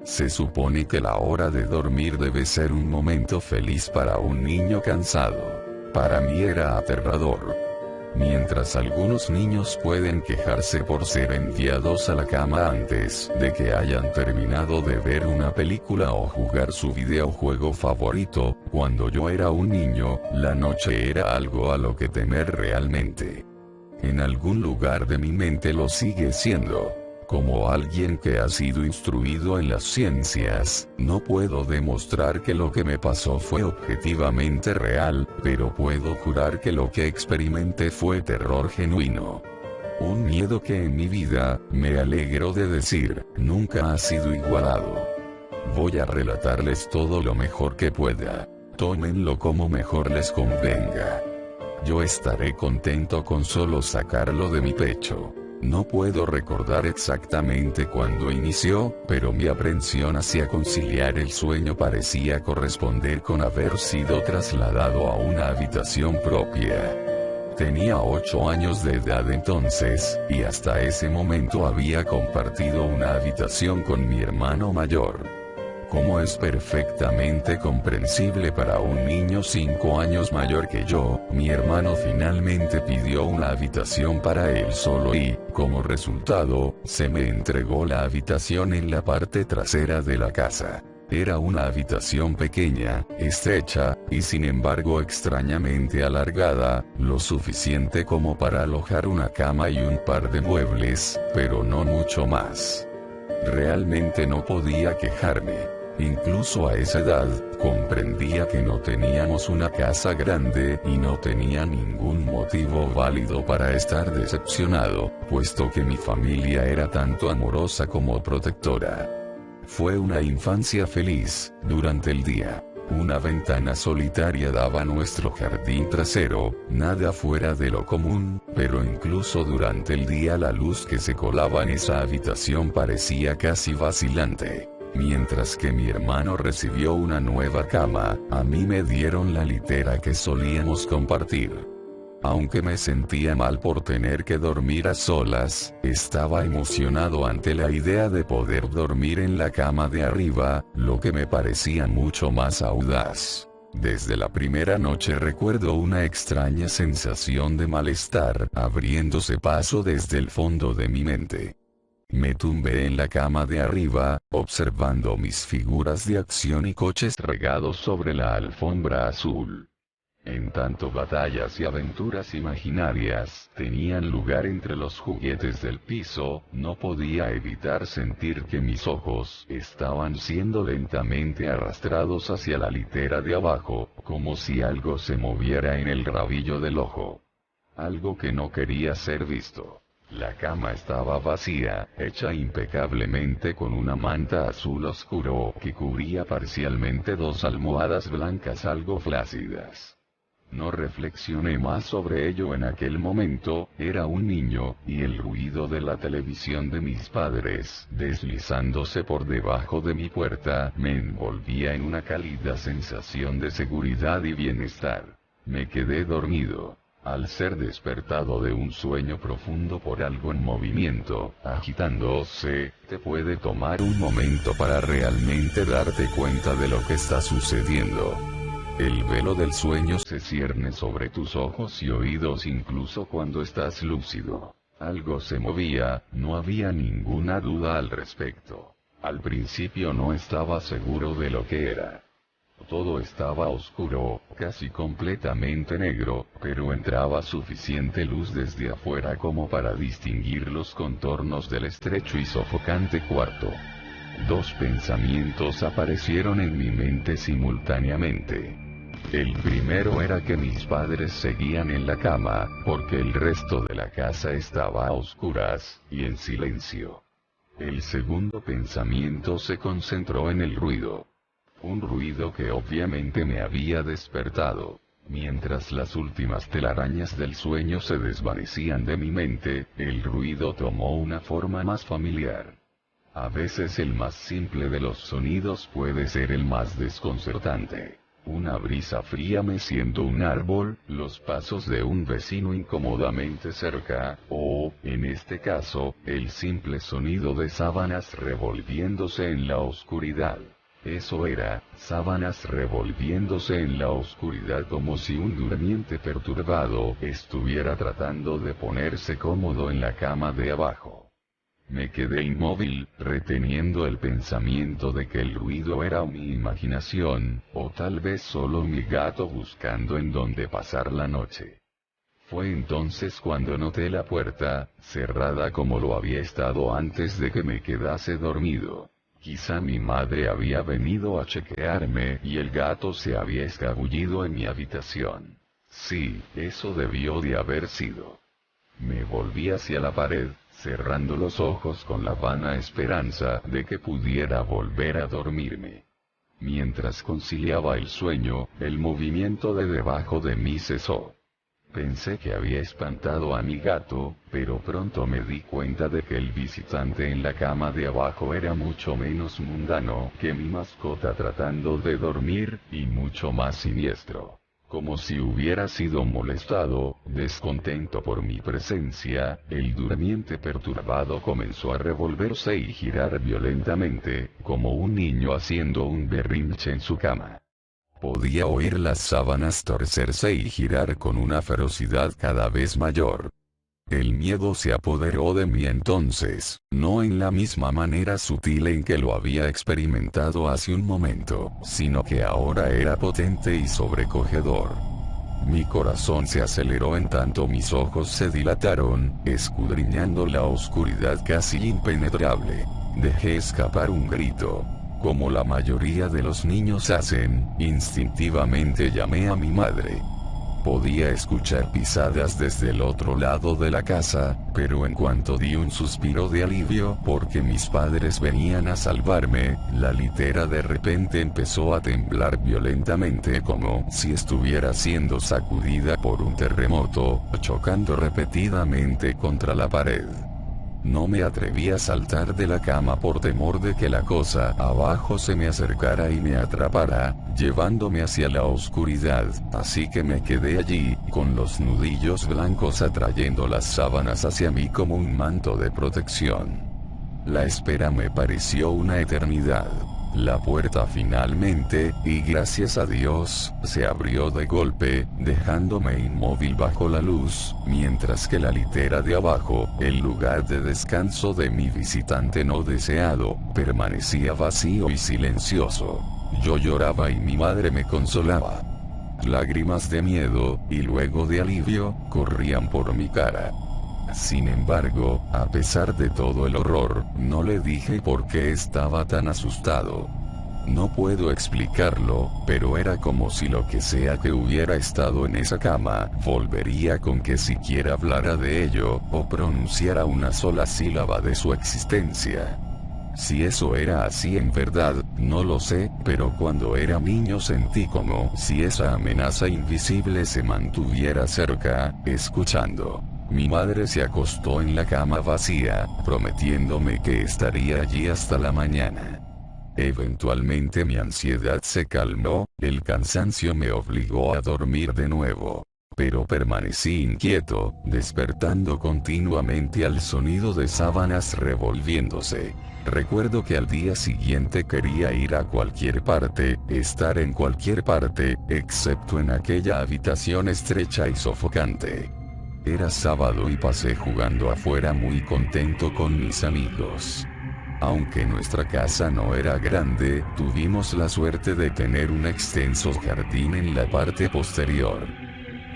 Se supone que la hora de dormir debe ser un momento feliz para un niño cansado. Para mí era aterrador. Mientras algunos niños pueden quejarse por ser enviados a la cama antes de que hayan terminado de ver una película o jugar su videojuego favorito, cuando yo era un niño, la noche era algo a lo que temer realmente. En algún lugar de mi mente lo sigue siendo. Como alguien que ha sido instruido en las ciencias, no puedo demostrar que lo que me pasó fue objetivamente real, pero puedo jurar que lo que experimenté fue terror genuino. Un miedo que en mi vida, me alegro de decir, nunca ha sido igualado. Voy a relatarles todo lo mejor que pueda. Tómenlo como mejor les convenga. Yo estaré contento con solo sacarlo de mi pecho. No puedo recordar exactamente cuándo inició, pero mi aprensión hacia conciliar el sueño parecía corresponder con haber sido trasladado a una habitación propia. Tenía 8 años de edad entonces, y hasta ese momento había compartido una habitación con mi hermano mayor. Como es perfectamente comprensible para un niño 5 años mayor que yo, mi hermano finalmente pidió una habitación para él solo y, como resultado, se me entregó la habitación en la parte trasera de la casa. Era una habitación pequeña, estrecha, y sin embargo extrañamente alargada, lo suficiente como para alojar una cama y un par de muebles, pero no mucho más. Realmente no podía quejarme. Incluso a esa edad, comprendía que no teníamos una casa grande y no tenía ningún motivo válido para estar decepcionado, puesto que mi familia era tanto amorosa como protectora. Fue una infancia feliz. Durante el día, una ventana solitaria daba a nuestro jardín trasero, nada fuera de lo común, pero incluso durante el día la luz que se colaba en esa habitación parecía casi vacilante. Mientras que mi hermano recibió una nueva cama, a mí me dieron la litera que solíamos compartir. Aunque me sentía mal por tener que dormir a solas, estaba emocionado ante la idea de poder dormir en la cama de arriba, lo que me parecía mucho más audaz. Desde la primera noche recuerdo una extraña sensación de malestar abriéndose paso desde el fondo de mi mente. Me tumbé en la cama de arriba, observando mis figuras de acción y coches regados sobre la alfombra azul. En tanto batallas y aventuras imaginarias tenían lugar entre los juguetes del piso, no podía evitar sentir que mis ojos estaban siendo lentamente arrastrados hacia la litera de abajo, como si algo se moviera en el rabillo del ojo. Algo que no quería ser visto. La cama estaba vacía, hecha impecablemente con una manta azul oscuro que cubría parcialmente 2 almohadas blancas algo flácidas. No reflexioné más sobre ello en aquel momento, era un niño, y el ruido de la televisión de mis padres, deslizándose por debajo de mi puerta, me envolvía en una cálida sensación de seguridad y bienestar. Me quedé dormido. Al ser despertado de un sueño profundo por algo en movimiento, agitándose, te puede tomar un momento para realmente darte cuenta de lo que está sucediendo. El velo del sueño se cierne sobre tus ojos y oídos incluso cuando estás lúcido. Algo se movía, no había ninguna duda al respecto. Al principio no estaba seguro de lo que era. Todo estaba oscuro, casi completamente negro, pero entraba suficiente luz desde afuera como para distinguir los contornos del estrecho y sofocante cuarto. 2 pensamientos aparecieron en mi mente simultáneamente. El primero era que mis padres seguían en la cama, porque el resto de la casa estaba a oscuras, y en silencio. El segundo pensamiento se concentró en el ruido. Un ruido que obviamente me había despertado. Mientras las últimas telarañas del sueño se desvanecían de mi mente, el ruido tomó una forma más familiar. A veces el más simple de los sonidos puede ser el más desconcertante. Una brisa fría meciendo un árbol, los pasos de un vecino incómodamente cerca, o, en este caso, el simple sonido de sábanas revolviéndose en la oscuridad. Eso era, sábanas revolviéndose en la oscuridad como si un durmiente perturbado estuviera tratando de ponerse cómodo en la cama de abajo. Me quedé inmóvil, reteniendo el pensamiento de que el ruido era mi imaginación, o tal vez solo mi gato buscando en dónde pasar la noche. Fue entonces cuando noté la puerta, cerrada como lo había estado antes de que me quedase dormido. Quizá mi madre había venido a chequearme y el gato se había escabullido en mi habitación. Sí, eso debió de haber sido. Me volví hacia la pared, cerrando los ojos con la vana esperanza de que pudiera volver a dormirme. Mientras conciliaba el sueño, el movimiento de debajo de mí cesó. Pensé que había espantado a mi gato, pero pronto me di cuenta de que el visitante en la cama de abajo era mucho menos mundano que mi mascota tratando de dormir, y mucho más siniestro. Como si hubiera sido molestado, descontento por mi presencia, el durmiente perturbado comenzó a revolverse y girar violentamente, como un niño haciendo un berrinche en su cama. Podía oír las sábanas torcerse y girar con una ferocidad cada vez mayor. El miedo se apoderó de mí entonces, no en la misma manera sutil en que lo había experimentado hace un momento, sino que ahora era potente y sobrecogedor. Mi corazón se aceleró en tanto mis ojos se dilataron, escudriñando la oscuridad casi impenetrable. Dejé escapar un grito. Como la mayoría de los niños hacen, instintivamente llamé a mi madre. Podía escuchar pisadas desde el otro lado de la casa, pero en cuanto di un suspiro de alivio porque mis padres venían a salvarme, la litera de repente empezó a temblar violentamente como si estuviera siendo sacudida por un terremoto, chocando repetidamente contra la pared. No me atreví a saltar de la cama por temor de que la cosa abajo se me acercara y me atrapara, llevándome hacia la oscuridad, así que me quedé allí, con los nudillos blancos atrayendo las sábanas hacia mí como un manto de protección. La espera me pareció una eternidad. La puerta finalmente, y gracias a Dios, se abrió de golpe, dejándome inmóvil bajo la luz, mientras que la litera de abajo, el lugar de descanso de mi visitante no deseado, permanecía vacío y silencioso. Yo lloraba y mi madre me consolaba. Lágrimas de miedo, y luego de alivio, corrían por mi cara. Sin embargo, a pesar de todo el horror, no le dije por qué estaba tan asustado. No puedo explicarlo, pero era como si lo que sea que hubiera estado en esa cama, volvería con que siquiera hablara de ello, o pronunciara una sola sílaba de su existencia. Si eso era así en verdad, no lo sé, pero cuando era niño sentí como si esa amenaza invisible se mantuviera cerca, escuchando. Mi madre se acostó en la cama vacía, prometiéndome que estaría allí hasta la mañana. Eventualmente mi ansiedad se calmó, el cansancio me obligó a dormir de nuevo. Pero permanecí inquieto, despertando continuamente al sonido de sábanas revolviéndose. Recuerdo que al día siguiente quería ir a cualquier parte, estar en cualquier parte, excepto en aquella habitación estrecha y sofocante. Era sábado y pasé jugando afuera muy contento con mis amigos. Aunque nuestra casa no era grande, tuvimos la suerte de tener un extenso jardín en la parte posterior.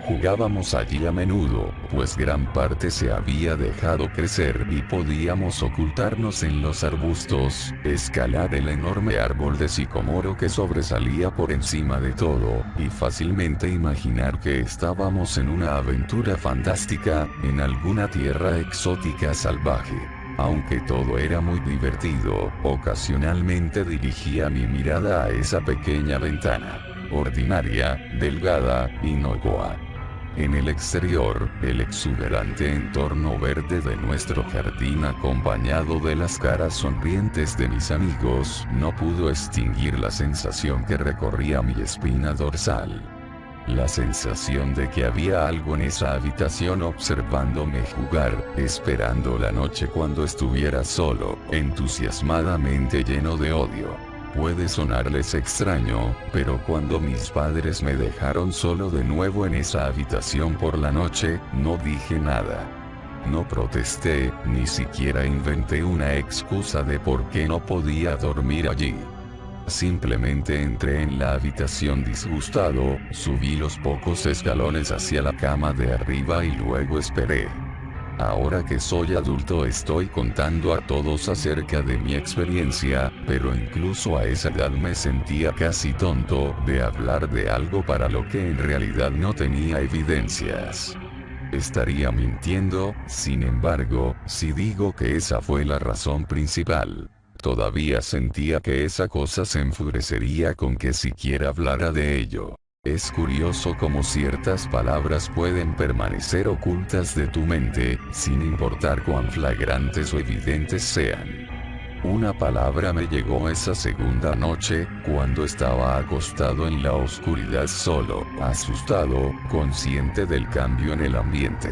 Jugábamos allí a menudo, pues gran parte se había dejado crecer y podíamos ocultarnos en los arbustos, escalar el enorme árbol de sicomoro que sobresalía por encima de todo, y fácilmente imaginar que estábamos en una aventura fantástica, en alguna tierra exótica salvaje. Aunque todo era muy divertido, ocasionalmente dirigía mi mirada a esa pequeña ventana, ordinaria, delgada, inocua. En el exterior, el exuberante entorno verde de nuestro jardín acompañado de las caras sonrientes de mis amigos, no pudo extinguir la sensación que recorría mi espina dorsal. La sensación de que había algo en esa habitación observándome jugar, esperando la noche cuando estuviera solo, entusiasmadamente lleno de odio. Puede sonarles extraño, pero cuando mis padres me dejaron solo de nuevo en esa habitación por la noche, no dije nada. No protesté, ni siquiera inventé una excusa de por qué no podía dormir allí. Simplemente entré en la habitación disgustado, subí los pocos escalones hacia la cama de arriba y luego esperé. Ahora que soy adulto estoy contando a todos acerca de mi experiencia, pero incluso a esa edad me sentía casi tonto de hablar de algo para lo que en realidad no tenía evidencias. Estaría mintiendo, sin embargo, si digo que esa fue la razón principal. Todavía sentía que esa cosa se enfurecería con que siquiera hablara de ello. Es curioso cómo ciertas palabras pueden permanecer ocultas de tu mente, sin importar cuán flagrantes o evidentes sean. Una palabra me llegó esa segunda noche, cuando estaba acostado en la oscuridad solo, asustado, consciente del cambio en el ambiente.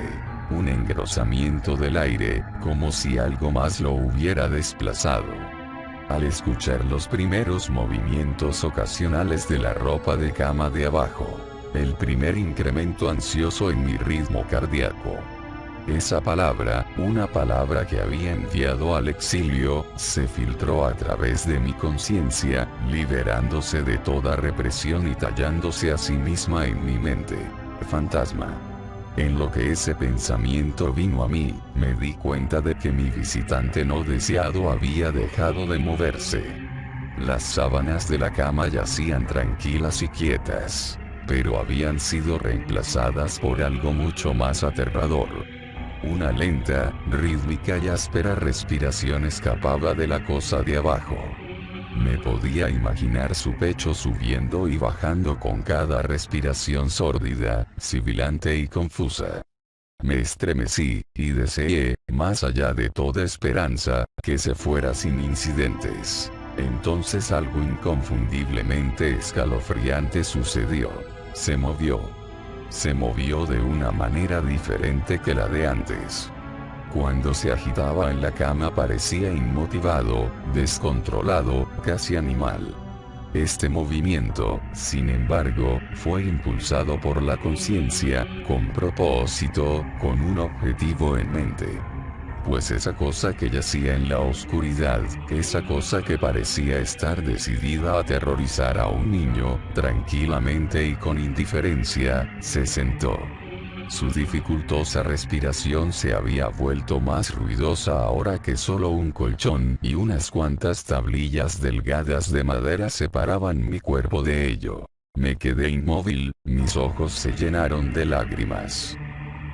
Un engrosamiento del aire, como si algo más lo hubiera desplazado. Al escuchar los primeros movimientos ocasionales de la ropa de cama de abajo, el primer incremento ansioso en mi ritmo cardíaco. Esa palabra, una palabra que había enviado al exilio, se filtró a través de mi conciencia, liberándose de toda represión y tallándose a sí misma en mi mente. Fantasma. En lo que ese pensamiento vino a mí, me di cuenta de que mi visitante no deseado había dejado de moverse. Las sábanas de la cama yacían tranquilas y quietas, pero habían sido reemplazadas por algo mucho más aterrador. Una lenta, rítmica y áspera respiración escapaba de la cosa de abajo. Me podía imaginar su pecho subiendo y bajando con cada respiración sórdida, sibilante y confusa. Me estremecí, y deseé, más allá de toda esperanza, que se fuera sin incidentes. Entonces algo inconfundiblemente escalofriante sucedió. Se movió. Se movió de una manera diferente que la de antes. Cuando se agitaba en la cama parecía inmotivado, descontrolado, casi animal. Este movimiento, sin embargo, fue impulsado por la conciencia, con propósito, con un objetivo en mente. Pues esa cosa que yacía en la oscuridad, esa cosa que parecía estar decidida a aterrorizar a un niño, tranquilamente y con indiferencia, se sentó. Su dificultosa respiración se había vuelto más ruidosa ahora que solo un colchón y unas cuantas tablillas delgadas de madera separaban mi cuerpo de ello. Me quedé inmóvil, mis ojos se llenaron de lágrimas.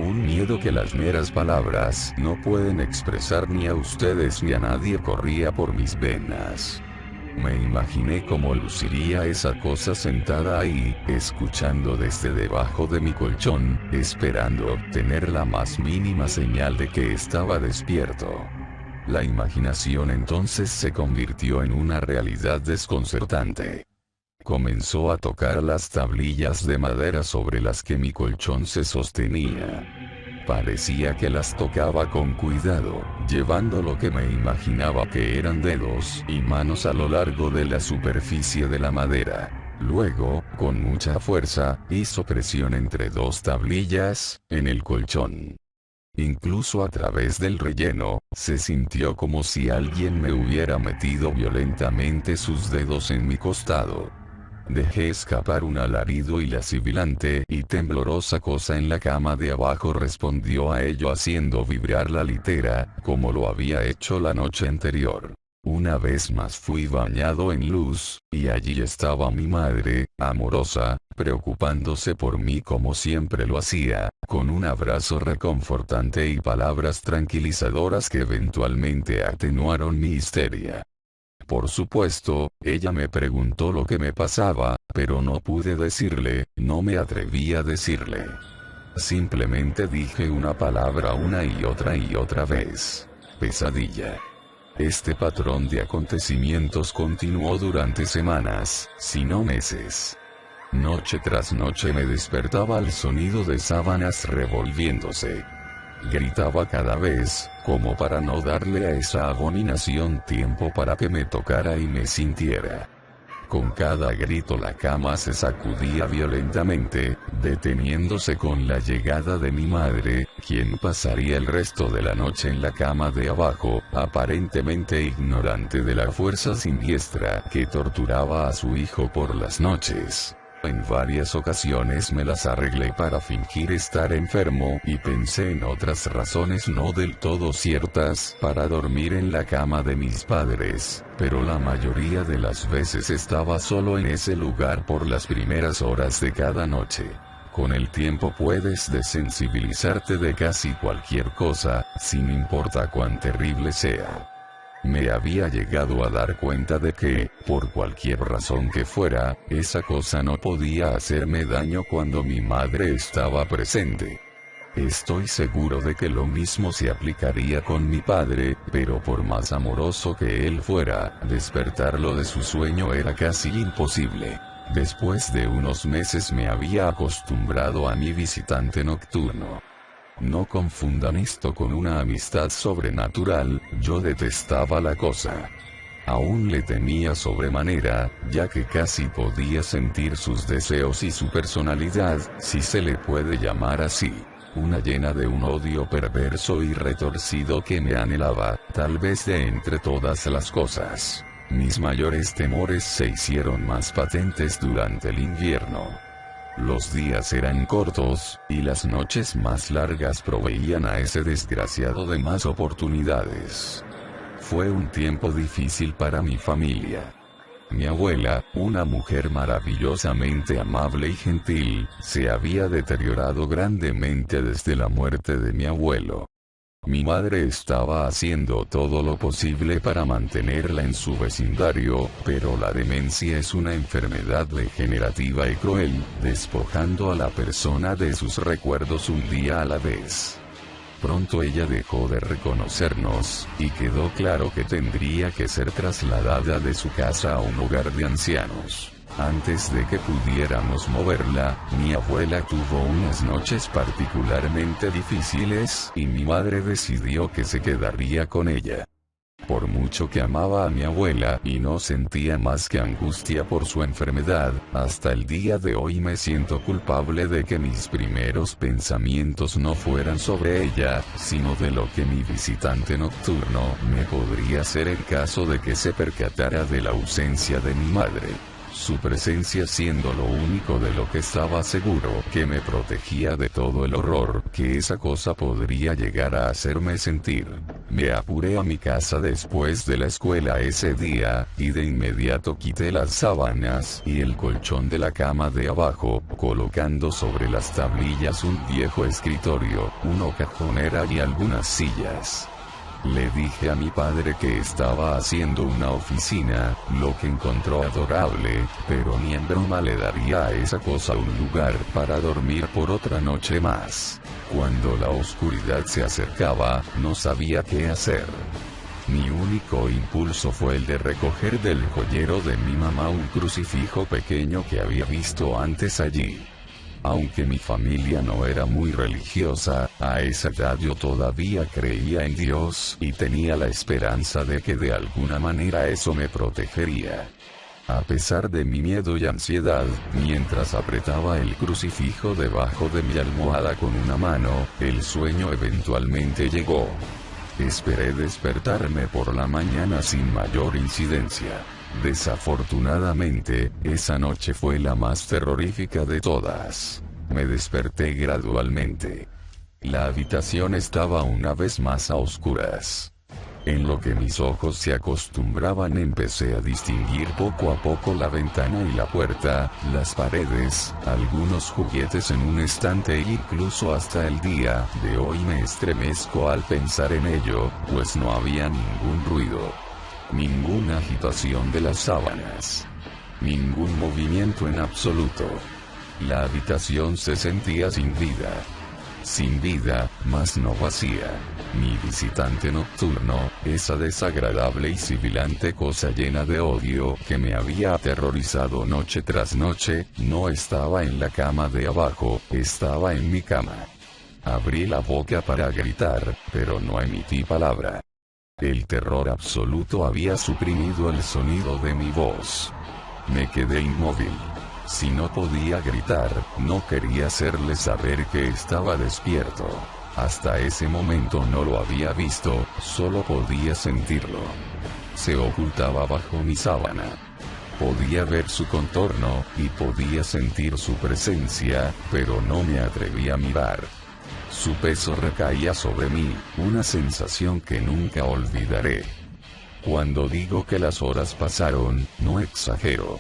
Un miedo que las meras palabras no pueden expresar ni a ustedes ni a nadie corría por mis venas. Me imaginé cómo luciría esa cosa sentada ahí, escuchando desde debajo de mi colchón, esperando obtener la más mínima señal de que estaba despierto. La imaginación entonces se convirtió en una realidad desconcertante. Comenzó a tocar las tablillas de madera sobre las que mi colchón se sostenía. Parecía que las tocaba con cuidado, llevando lo que me imaginaba que eran dedos y manos a lo largo de la superficie de la madera. Luego, con mucha fuerza, hizo presión entre dos tablillas, en el colchón. Incluso a través del relleno, se sintió como si alguien me hubiera metido violentamente sus dedos en mi costado. Dejé escapar un alarido y la sibilante y temblorosa cosa en la cama de abajo respondió a ello haciendo vibrar la litera, como lo había hecho la noche anterior. Una vez más fui bañado en luz, y allí estaba mi madre, amorosa, preocupándose por mí como siempre lo hacía, con un abrazo reconfortante y palabras tranquilizadoras que eventualmente atenuaron mi histeria. Por supuesto, ella me preguntó lo que me pasaba, pero no pude decirle, no me atreví a decirle. Simplemente dije una palabra una y otra vez. Pesadilla. Este patrón de acontecimientos continuó durante semanas, si no meses. Noche tras noche me despertaba al sonido de sábanas revolviéndose. Gritaba cada vez, como para no darle a esa abominación tiempo para que me tocara y me sintiera. Con cada grito la cama se sacudía violentamente, deteniéndose con la llegada de mi madre, quien pasaría el resto de la noche en la cama de abajo, aparentemente ignorante de la fuerza siniestra que torturaba a su hijo por las noches. En varias ocasiones me las arreglé para fingir estar enfermo y pensé en otras razones no del todo ciertas para dormir en la cama de mis padres, pero la mayoría de las veces estaba solo en ese lugar por las primeras horas de cada noche. Con el tiempo puedes desensibilizarte de casi cualquier cosa, sin importar cuán terrible sea. Me había llegado a dar cuenta de que, por cualquier razón que fuera, esa cosa no podía hacerme daño cuando mi madre estaba presente. Estoy seguro de que lo mismo se aplicaría con mi padre, pero por más amoroso que él fuera, despertarlo de su sueño era casi imposible. Después de unos meses me había acostumbrado a mi visitante nocturno. No confundan esto con una amistad sobrenatural, yo detestaba la cosa. Aún le temía sobremanera, ya que casi podía sentir sus deseos y su personalidad, si se le puede llamar así. Una llena de un odio perverso y retorcido que me anhelaba, tal vez de entre todas las cosas. Mis mayores temores se hicieron más patentes durante el invierno. Los días eran cortos, y las noches más largas proveían a ese desgraciado de más oportunidades. Fue un tiempo difícil para mi familia. Mi abuela, una mujer maravillosamente amable y gentil, se había deteriorado grandemente desde la muerte de mi abuelo. Mi madre estaba haciendo todo lo posible para mantenerla en su vecindario, pero la demencia es una enfermedad degenerativa y cruel, despojando a la persona de sus recuerdos un día a la vez. Pronto ella dejó de reconocernos, y quedó claro que tendría que ser trasladada de su casa a un hogar de ancianos. Antes de que pudiéramos moverla, mi abuela tuvo unas noches particularmente difíciles, y mi madre decidió que se quedaría con ella. Por mucho que amaba a mi abuela y no sentía más que angustia por su enfermedad, hasta el día de hoy me siento culpable de que mis primeros pensamientos no fueran sobre ella, sino de lo que mi visitante nocturno me podría hacer en caso de que se percatara de la ausencia de mi madre. Su presencia siendo lo único de lo que estaba seguro que me protegía de todo el horror que esa cosa podría llegar a hacerme sentir. Me apuré a mi casa después de la escuela ese día, y de inmediato quité las sábanas y el colchón de la cama de abajo, colocando sobre las tablillas un viejo escritorio, una cajonera y algunas sillas. Le dije a mi padre que estaba haciendo una oficina, lo que encontró adorable, pero ni en broma le daría a esa cosa un lugar para dormir por otra noche más. Cuando la oscuridad se acercaba, no sabía qué hacer. Mi único impulso fue el de recoger del joyero de mi mamá un crucifijo pequeño que había visto antes allí. Aunque mi familia no era muy religiosa, a esa edad yo todavía creía en Dios y tenía la esperanza de que de alguna manera eso me protegería. A pesar de mi miedo y ansiedad, mientras apretaba el crucifijo debajo de mi almohada con una mano, el sueño eventualmente llegó. Esperé despertarme por la mañana sin mayor incidencia. Desafortunadamente, esa noche fue la más terrorífica de todas. Me desperté gradualmente. La habitación estaba una vez más a oscuras. En lo que mis ojos se acostumbraban empecé a distinguir poco a poco la ventana y la puerta, las paredes, algunos juguetes en un estante e incluso hasta el día de hoy me estremezco al pensar en ello, pues no había ningún ruido. Ninguna agitación de las sábanas. Ningún movimiento en absoluto. La habitación se sentía sin vida. Sin vida, mas no vacía. Mi visitante nocturno, esa desagradable y sibilante cosa llena de odio que me había aterrorizado noche tras noche, no estaba en la cama de abajo, estaba en mi cama. Abrí la boca para gritar, pero no emití palabra. El terror absoluto había suprimido el sonido de mi voz. Me quedé inmóvil. Si no podía gritar, no quería hacerle saber que estaba despierto. Hasta ese momento no lo había visto, solo podía sentirlo. Se ocultaba bajo mi sábana. Podía ver su contorno, y podía sentir su presencia, pero no me atreví a mirar. Su peso recaía sobre mí, una sensación que nunca olvidaré. Cuando digo que las horas pasaron, no exagero.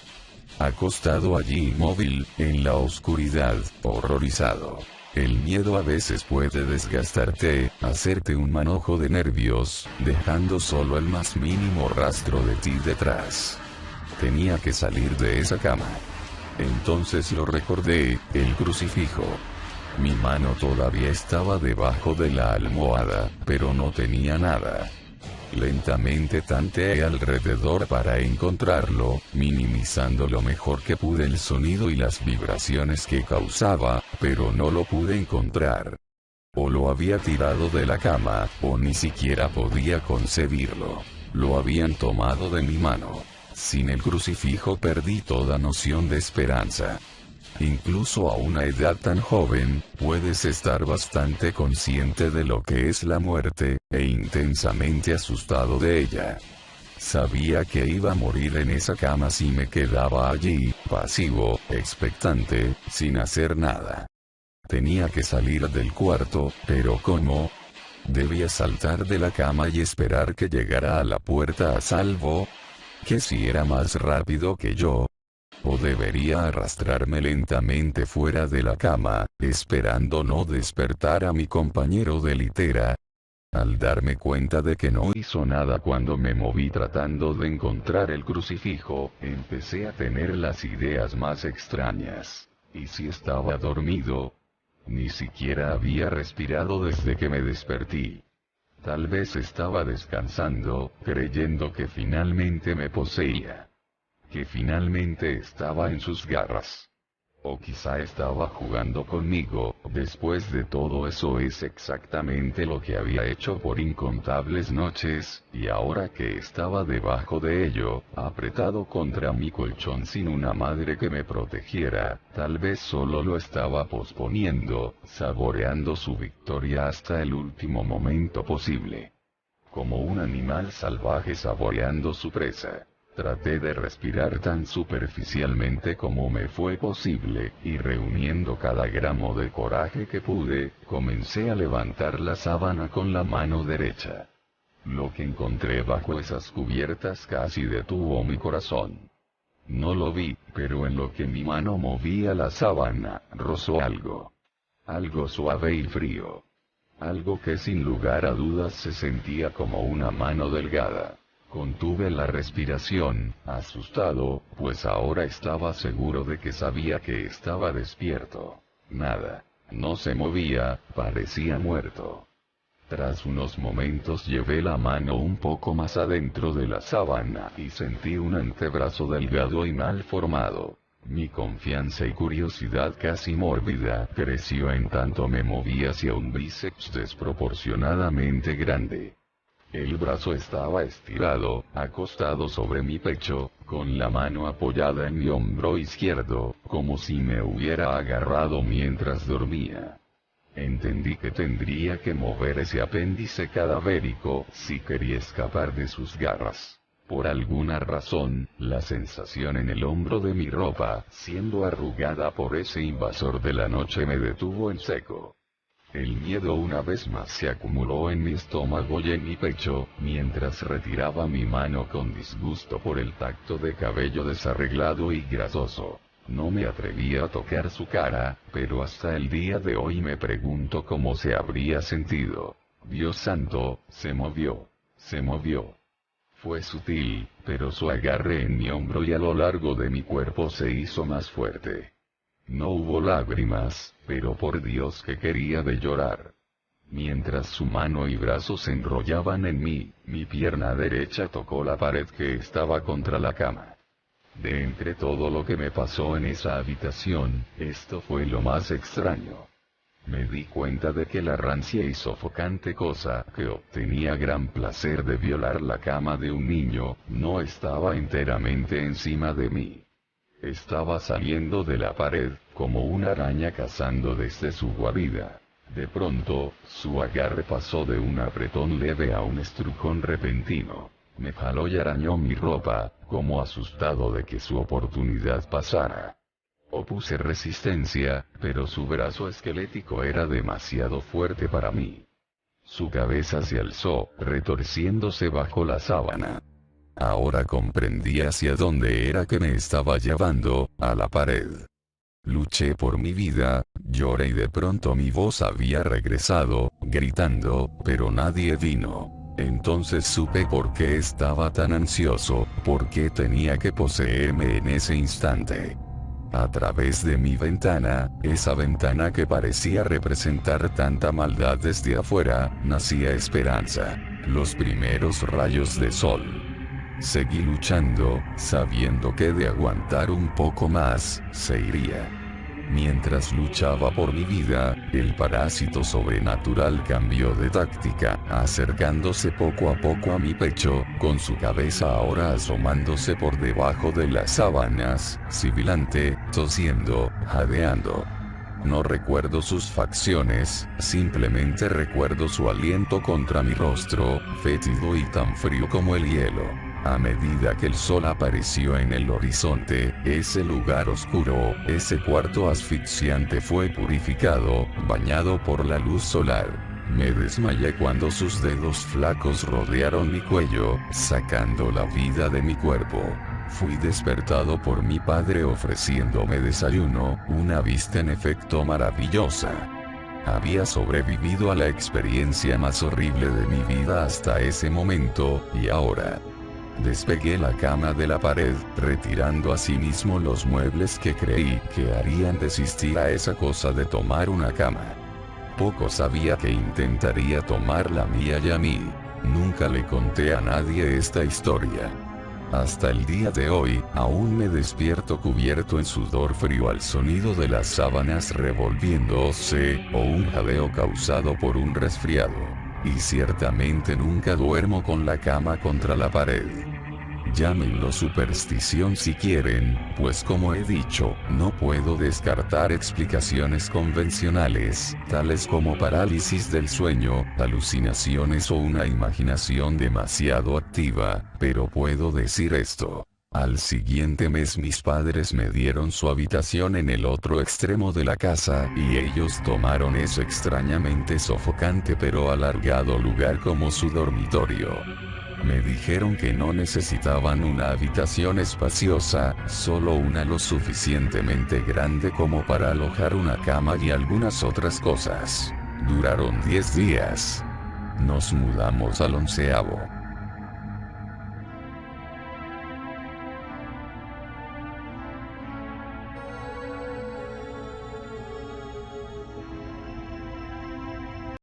Acostado allí inmóvil, en la oscuridad, horrorizado. El miedo a veces puede desgastarte, hacerte un manojo de nervios, dejando solo el más mínimo rastro de ti detrás. Tenía que salir de esa cama. Entonces lo recordé, el crucifijo. Mi mano todavía estaba debajo de la almohada, pero no tenía nada. Lentamente tanteé alrededor para encontrarlo, minimizando lo mejor que pude el sonido y las vibraciones que causaba, pero no lo pude encontrar. O lo había tirado de la cama, o ni siquiera podía concebirlo. Lo habían tomado de mi mano. Sin el crucifijo perdí toda noción de esperanza. Incluso a una edad tan joven, puedes estar bastante consciente de lo que es la muerte, e intensamente asustado de ella. Sabía que iba a morir en esa cama si me quedaba allí, pasivo, expectante, sin hacer nada. Tenía que salir del cuarto, pero ¿cómo? Debía saltar de la cama y esperar que llegara a la puerta a salvo. ¿Que si era más rápido que yo? ¿O debería arrastrarme lentamente fuera de la cama, esperando no despertar a mi compañero de litera? Al darme cuenta de que no hizo nada cuando me moví tratando de encontrar el crucifijo, empecé a tener las ideas más extrañas. ¿Y si estaba dormido? Ni siquiera había respirado desde que me desperté. Tal vez estaba descansando, creyendo que finalmente me poseía. Que finalmente estaba en sus garras. O quizá estaba jugando conmigo. Después de todo, eso es exactamente lo que había hecho por incontables noches, y ahora que estaba debajo de ello, apretado contra mi colchón sin una madre que me protegiera, tal vez solo lo estaba posponiendo, saboreando su victoria hasta el último momento posible. Como un animal salvaje saboreando su presa. Traté de respirar tan superficialmente como me fue posible, y reuniendo cada gramo de coraje que pude, comencé a levantar la sábana con la mano derecha. Lo que encontré bajo esas cubiertas casi detuvo mi corazón. No lo vi, pero en lo que mi mano movía la sábana, rozó algo. Algo suave y frío. Algo que sin lugar a dudas se sentía como una mano delgada. Contuve la respiración, asustado, pues ahora estaba seguro de que sabía que estaba despierto. Nada. No se movía, parecía muerto. Tras unos momentos llevé la mano un poco más adentro de la sábana y sentí un antebrazo delgado y mal formado. Mi confianza y curiosidad casi mórbida creció en tanto me moví hacia un bíceps desproporcionadamente grande. El brazo estaba estirado, acostado sobre mi pecho, con la mano apoyada en mi hombro izquierdo, como si me hubiera agarrado mientras dormía. Entendí que tendría que mover ese apéndice cadavérico, si quería escapar de sus garras. Por alguna razón, la sensación en el hombro de mi ropa, siendo arrugada por ese invasor de la noche, me detuvo en seco. El miedo una vez más se acumuló en mi estómago y en mi pecho, mientras retiraba mi mano con disgusto por el tacto de cabello desarreglado y grasoso. No me atrevía a tocar su cara, pero hasta el día de hoy me pregunto cómo se habría sentido. Dios santo, se movió. Se movió. Fue sutil, pero su agarre en mi hombro y a lo largo de mi cuerpo se hizo más fuerte. No hubo lágrimas, pero por Dios que quería de llorar. Mientras su mano y brazo se enrollaban en mí, mi pierna derecha tocó la pared que estaba contra la cama. De entre todo lo que me pasó en esa habitación, esto fue lo más extraño. Me di cuenta de que la rancia y sofocante cosa que obtenía gran placer de violar la cama de un niño, no estaba enteramente encima de mí. Estaba saliendo de la pared, como una araña cazando desde su guarida. De pronto, su agarre pasó de un apretón leve a un estrucón repentino. Me jaló y arañó mi ropa, como asustado de que su oportunidad pasara. Opuse resistencia, pero su brazo esquelético era demasiado fuerte para mí. Su cabeza se alzó, retorciéndose bajo la sábana. Ahora comprendí hacia dónde era que me estaba llevando, a la pared. Luché por mi vida, lloré y de pronto mi voz había regresado, gritando, pero nadie vino. Entonces supe por qué estaba tan ansioso, por qué tenía que poseerme en ese instante. A través de mi ventana, esa ventana que parecía representar tanta maldad desde afuera, nacía esperanza, los primeros rayos de sol. Seguí luchando, sabiendo que de aguantar un poco más, se iría. Mientras luchaba por mi vida, el parásito sobrenatural cambió de táctica, acercándose poco a poco a mi pecho, con su cabeza ahora asomándose por debajo de las sábanas, sibilante, tosiendo, jadeando. No recuerdo sus facciones, simplemente recuerdo su aliento contra mi rostro, fétido y tan frío como el hielo. A medida que el sol apareció en el horizonte, ese lugar oscuro, ese cuarto asfixiante fue purificado, bañado por la luz solar. Me desmayé cuando sus dedos flacos rodearon mi cuello, sacando la vida de mi cuerpo. Fui despertado por mi padre ofreciéndome desayuno, una vista en efecto maravillosa. Había sobrevivido a la experiencia más horrible de mi vida hasta ese momento, y ahora despegué la cama de la pared, retirando asimismo los muebles que creí que harían desistir a esa cosa de tomar una cama. Poco sabía que intentaría tomar la mía y a mí. Nunca le conté a nadie esta historia. Hasta el día de hoy, aún me despierto cubierto en sudor frío al sonido de las sábanas revolviéndose, o un jadeo causado por un resfriado. Y ciertamente nunca duermo con la cama contra la pared. Llámenlo superstición si quieren, pues como he dicho, no puedo descartar explicaciones convencionales, tales como parálisis del sueño, alucinaciones o una imaginación demasiado activa, pero puedo decir esto. Al siguiente mes mis padres me dieron su habitación en el otro extremo de la casa, y ellos tomaron ese extrañamente sofocante pero alargado lugar como su dormitorio. Me dijeron que no necesitaban una habitación espaciosa, solo una lo suficientemente grande como para alojar una cama y algunas otras cosas. Duraron 10 días. Nos mudamos al 11º.